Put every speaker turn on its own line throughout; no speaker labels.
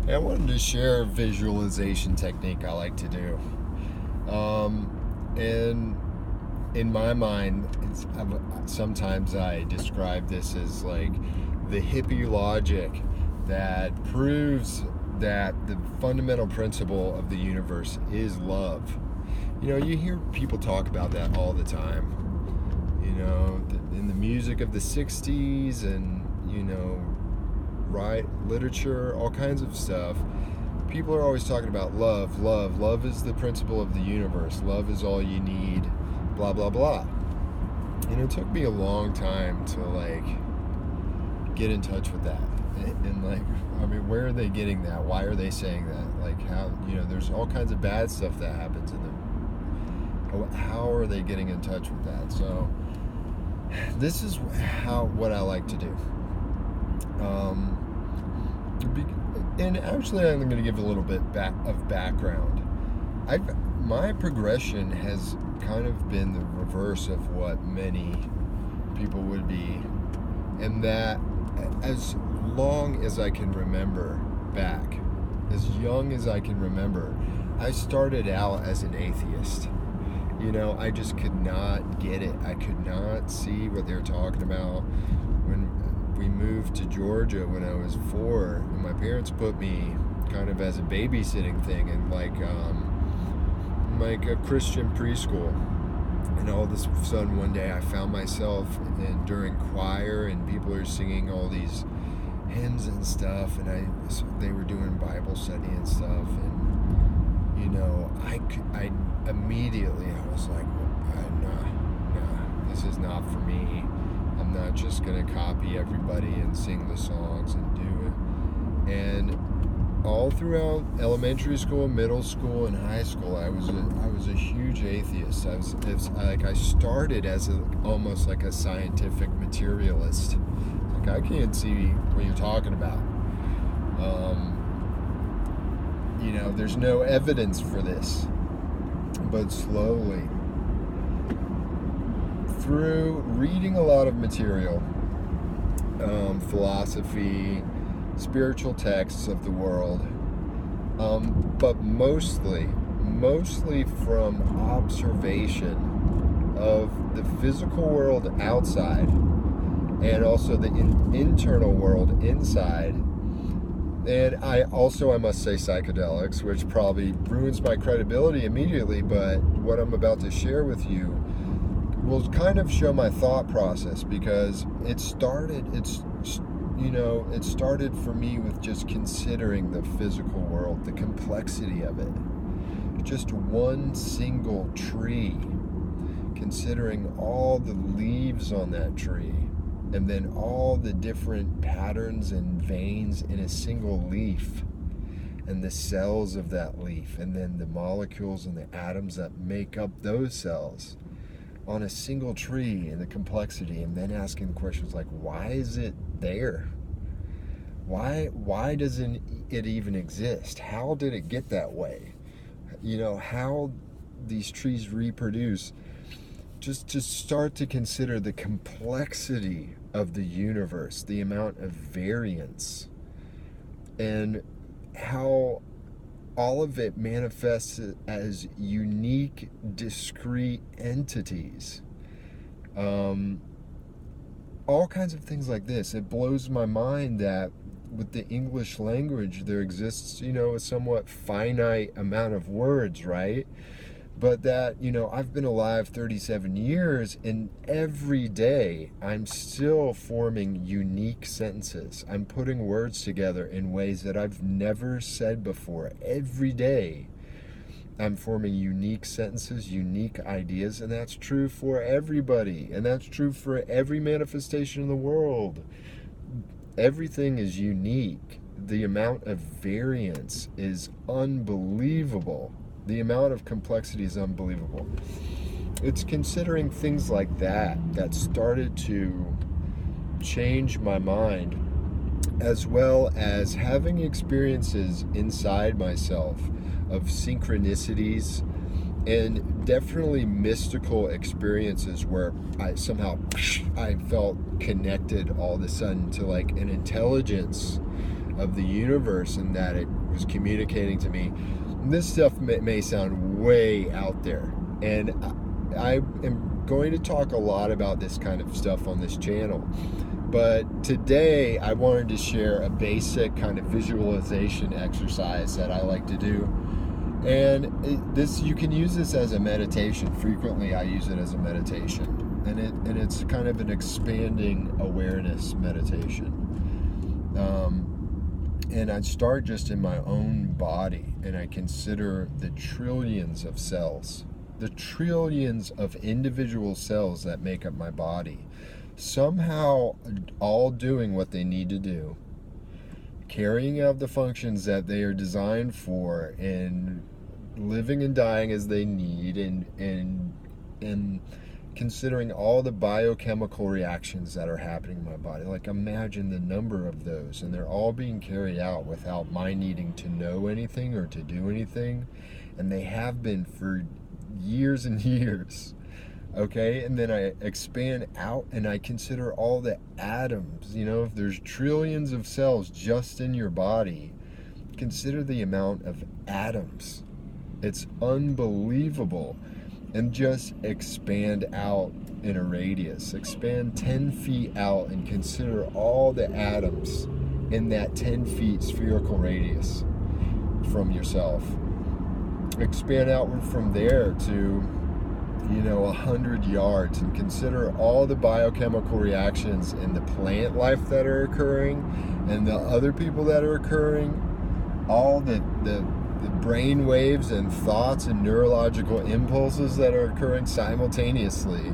I wanted to share a visualization technique I like to do. And in my mind, sometimes I describe this as like the hippie logic that proves that the fundamental principle of the universe is love. You know, you hear people talk about that all the time. You know, in the music of the 60s and, literature, all kinds of stuff. People are always talking about love, love. Love is the principle of the universe. Love is all you need, blah, blah, blah. And it took me a long time to, get in touch with that. And, where are they getting that? Why are they saying that? How, there's all kinds of bad stuff that happens in them. How are they getting in touch with that? So, this is what I like to do. And actually, I'm going to give a little bit of background. My progression has kind of been the reverse of what many people would be, and that as long as I can remember back, as young as I can remember, I started out as an atheist. I just could not get it. I could not see what they were talking about. When we moved to Georgia when I was 4, and my parents put me kind of as a babysitting thing in like a Christian preschool. And all of a sudden one day I found myself during choir, and people are singing all these hymns and stuff, and they were doing Bible study and stuff, and I immediately I was like, nah, this is not for me. I'm not just gonna copy everybody and sing the songs and do it. And all throughout elementary school, middle school, and high school, I was a huge atheist. I started as almost like a scientific materialist. I can't see what you're talking about. There's no evidence for this. But slowly, through reading a lot of material, philosophy, spiritual texts of the world, but mostly from observation of the physical world outside and also the internal world inside. And I must say psychedelics, which probably ruins my credibility immediately, but what I'm about to share with you will kind of show my thought process, because it started for me with just considering the physical world, the complexity of it. Just one single tree, considering all the leaves on that tree, and then all the different patterns and veins in a single leaf, and the cells of that leaf, and then the molecules and the atoms that make up those cells on a single tree, and the complexity, and then asking questions like, why is it there? Why doesn't it even exist? How did it get that way? How these trees reproduce. Just to start to consider the complexity of the universe, the amount of variance, and how all of it manifests as unique, discrete entities. All kinds of things like this. It blows my mind that with the English language there exists, a somewhat finite amount of words, right? But that, I've been alive 37 years, and every day I'm still forming unique sentences. I'm putting words together in ways that I've never said before. Every day I'm forming unique sentences, unique ideas, and that's true for everybody. And that's true for every manifestation in the world. Everything is unique. The amount of variance is unbelievable. The amount of complexity is unbelievable. It's considering things like that started to change my mind, as well as having experiences inside myself of synchronicities and definitely mystical experiences where I felt connected all of a sudden to like an intelligence of the universe, and that it was communicating to me. This stuff may sound way out there, and I am going to talk a lot about this kind of stuff on this channel. But today I wanted to share a basic kind of visualization exercise that I like to do. And you can use this as a meditation. Frequently I use it as a meditation. And it's kind of an expanding awareness meditation. And I start just in my own body, and I consider the trillions of cells, the trillions of individual cells that make up my body, somehow all doing what they need to do, carrying out the functions that they are designed for, and living and dying as they need, and considering all the biochemical reactions that are happening in my body. Like, imagine the number of those, and they're all being carried out without my needing to know anything or to do anything, and they have been for years and years. Okay, and then I expand out and I consider all the atoms. If there's trillions of cells just in your body, consider the amount of atoms. It's unbelievable. And just expand out in a radius. Expand 10 feet out and consider all the atoms in that 10 feet spherical radius from yourself. Expand outward from there to 100 yards, and consider all the biochemical reactions in the plant life that are occurring, and the other people that are occurring, all the brain waves and thoughts and neurological impulses that are occurring simultaneously.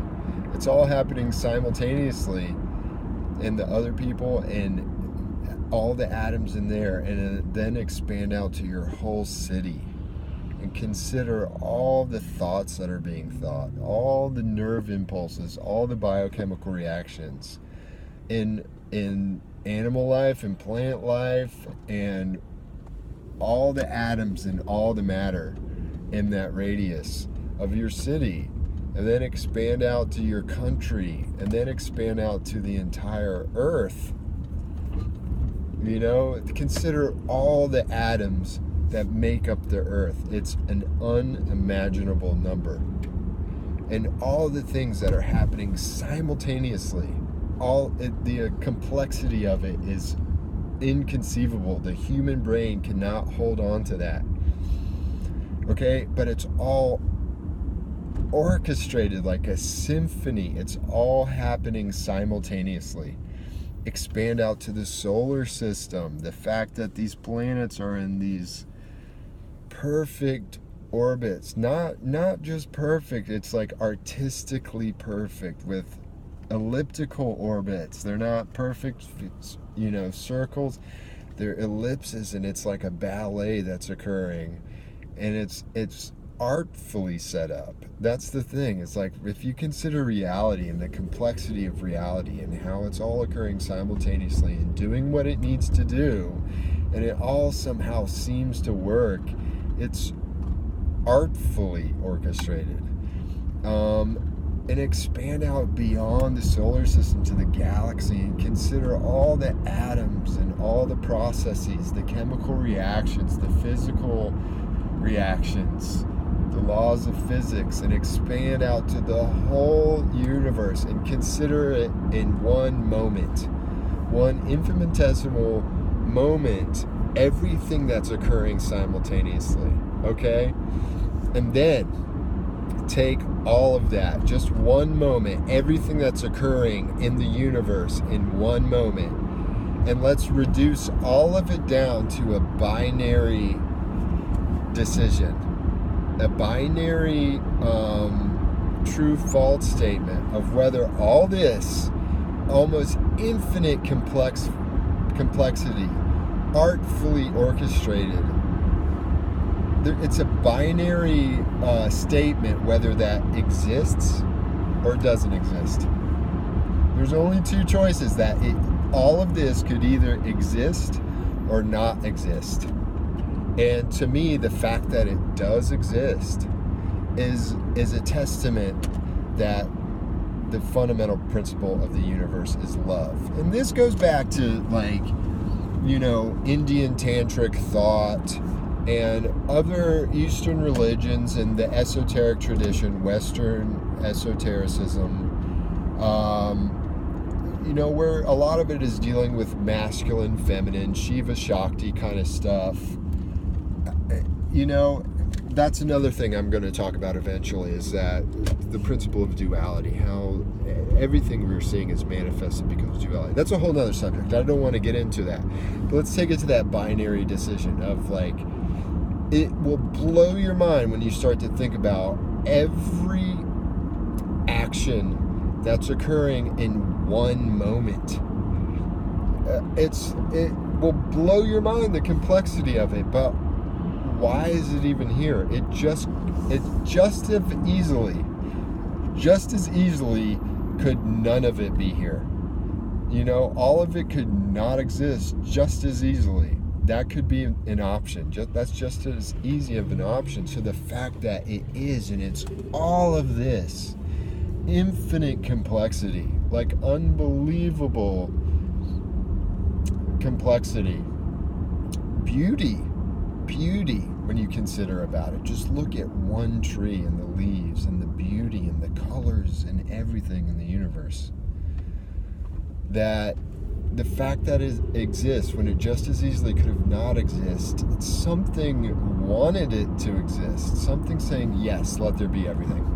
It's all happening simultaneously in the other people and all the atoms in there, and then expand out to your whole city. And consider all the thoughts that are being thought, all the nerve impulses, all the biochemical reactions in animal life and plant life, and all the atoms and all the matter in that radius of your city. And then expand out to your country, and then expand out to the entire earth. Consider all the atoms that make up the earth. It's an unimaginable number. And all the things that are happening simultaneously, the complexity of it is inconceivable. The human brain cannot hold on to that. Okay, but it's all orchestrated like a symphony. It's all happening simultaneously. Expand out to the solar system. The fact that these planets are in these perfect orbits, not just perfect, it's like artistically perfect, with elliptical orbits. They're not perfect, circles. They're ellipses, and it's like a ballet that's occurring, and it's artfully set up. That's the thing. It's like, if you consider reality and the complexity of reality and how it's all occurring simultaneously and doing what it needs to do, and it all somehow seems to work, it's artfully orchestrated. And expand out beyond the solar system to the galaxy, and consider all the atoms and all the processes, the chemical reactions, the physical reactions, the laws of physics, and expand out to the whole universe and consider it in one moment, one infinitesimal moment, everything that's occurring simultaneously. Okay? And then take all of that, just one moment, everything that's occurring in the universe in one moment, and let's reduce all of it down to a binary decision, a binary true-false statement of whether all this almost infinite complexity, artfully orchestrated, it's a binary statement whether that exists or doesn't exist. There's only two choices, that all of this could either exist or not exist. And to me, the fact that it does exist is a testament that the fundamental principle of the universe is love. And this goes back to, like, Indian tantric thought and other Eastern religions and the esoteric tradition, Western esotericism, where a lot of it is dealing with masculine, feminine, Shiva Shakti kind of stuff. That's another thing I'm going to talk about eventually, is that the principle of duality, how everything we're seeing is manifested because of duality. That's a whole other subject. I don't want to get into that. But let's take it to that binary decision of it will blow your mind when you start to think about every action that's occurring in one moment. It will blow your mind, the complexity of it, but why is it even here? It just as easily could none of it be here. All of it could not exist just as easily. That could be an option. That's just as easy of an option. So the fact that it is, and it's all of this infinite complexity, unbelievable complexity, beauty when you consider about it. Just look at one tree and the leaves and the beauty and the colors and everything in the universe. That the fact that it exists when it just as easily could have not existed, something wanted it to exist. Something saying, yes, let there be everything.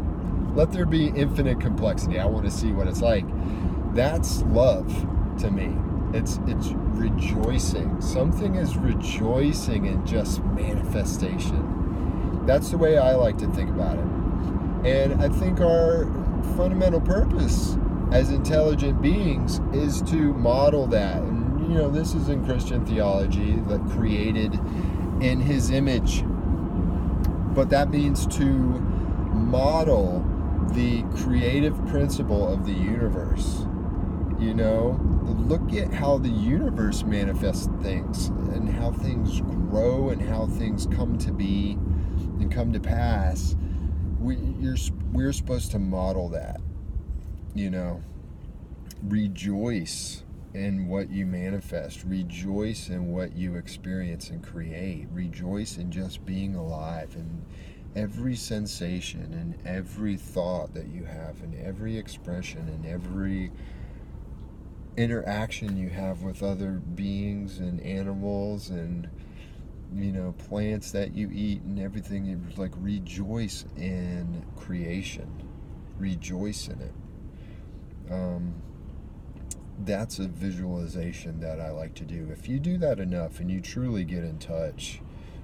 Let there be infinite complexity. I want to see what it's like. That's love to me. It's rejoicing. Something is rejoicing in just manifestation. That's the way I like to think about it. And I think our fundamental purpose as intelligent beings is to model that. And, this is in Christian theology, that created in His image. But that means to model the creative principle of the universe. Look at how the universe manifests things and how things grow and how things come to be and come to pass. We're supposed to model that. Rejoice in what you manifest. Rejoice in what you experience and create. Rejoice in just being alive and every sensation and every thought that you have and every expression and every interaction you have with other beings and animals and plants that you eat and everything. It's rejoice in creation. Rejoice in it. That's a visualization that I like to do. If you do that enough and you truly get in touch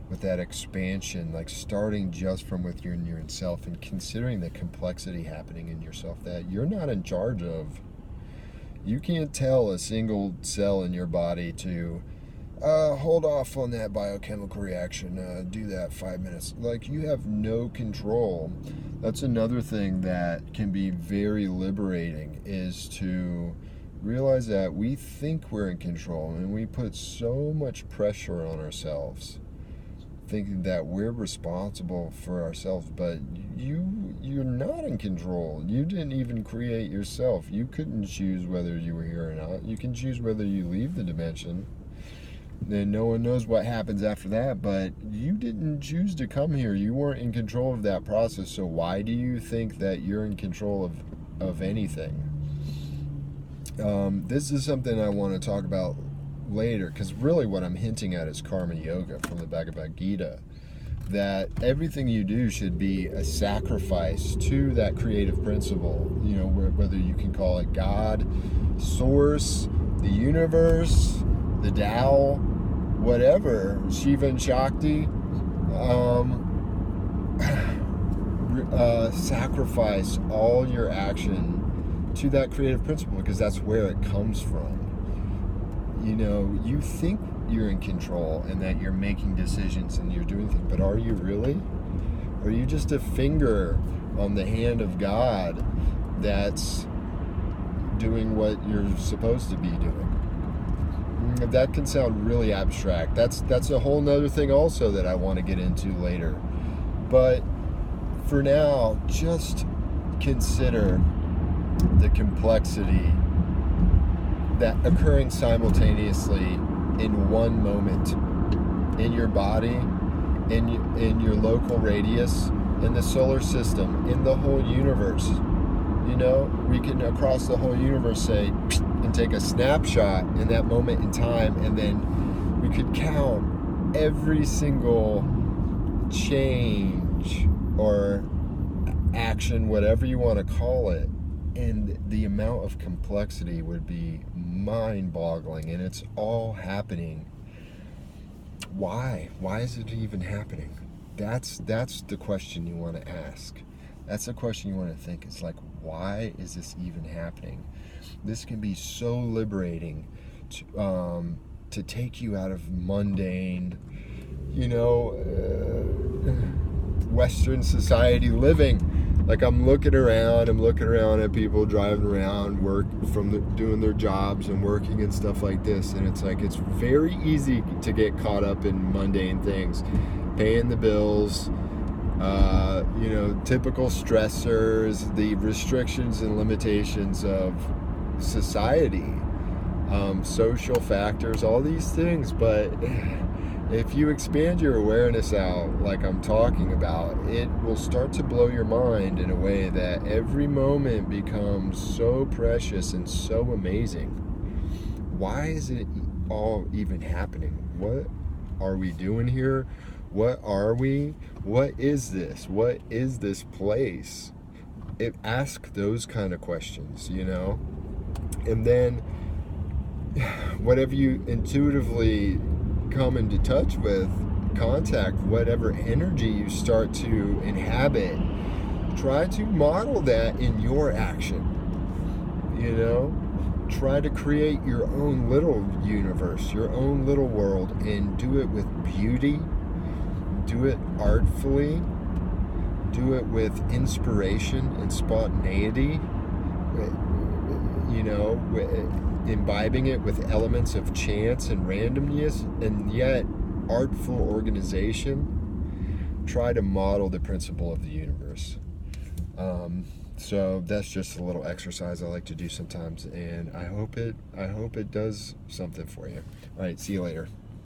with that expansion, starting just from within your self and considering the complexity happening in yourself that you're not in charge of. You can't tell a single cell in your body to hold off on that biochemical reaction, do that 5 minutes. You have no control. That's another thing that can be very liberating, is to realize that we think we're in control and we put so much pressure on ourselves thinking that we're responsible for ourselves, but you're not in control. You didn't even create yourself. You couldn't choose whether you were here or not. You can choose whether you leave the dimension. Then no one knows what happens after that, but you didn't choose to come here. You weren't in control of that process, so why do you think that you're in control of anything? This is something I want to talk about later, because really what I'm hinting at is karma yoga from the Bhagavad Gita, that everything you do should be a sacrifice to that creative principle, whether you can call it God, source, the universe, the Tao, whatever, Shiva and Shakti. Sacrifice all your action to that creative principle, because that's where it comes from. You think you're in control and that you're making decisions and you're doing things, but are you really? Are you just a finger on the hand of God that's doing what you're supposed to be doing? That can sound really abstract. That's a whole nother thing also that I want to get into later. But for now, just consider the complexity that occurring simultaneously in one moment, in your body, in your local radius, in the solar system, in the whole universe. You know, we can across the whole universe say and take a snapshot in that moment in time, and then we could count every single change or action, whatever you want to call it, and the amount of complexity would be mind-boggling. And it's all happening. Why is it even happening? That's the question you want to ask. That's the question you want to think. It's like, why is this even happening? This can be so liberating to take you out of mundane, Western society living. Like, I'm looking around at people driving around, doing their jobs and working and stuff like this, and it's like, it's very easy to get caught up in mundane things, paying the bills, typical stressors, the restrictions and limitations of society, social factors, all these things. But if you expand your awareness out like I'm talking about, it will start to blow your mind in a way that every moment becomes so precious and so amazing. Why is it all even happening? What are we doing here? What are we? What is this? What is this place? Ask those kind of questions, and then whatever you intuitively come into touch with, contact whatever energy you start to inhabit, try to model that in your action. Try to create your own little universe, your own little world, and do it with beauty, do it artfully, do it with inspiration and spontaneity, imbibing it with elements of chance and randomness, and yet artful organization. Try to model the principle of the universe. So that's just a little exercise I like to do sometimes, and I hope it does something for you. All right, see you later.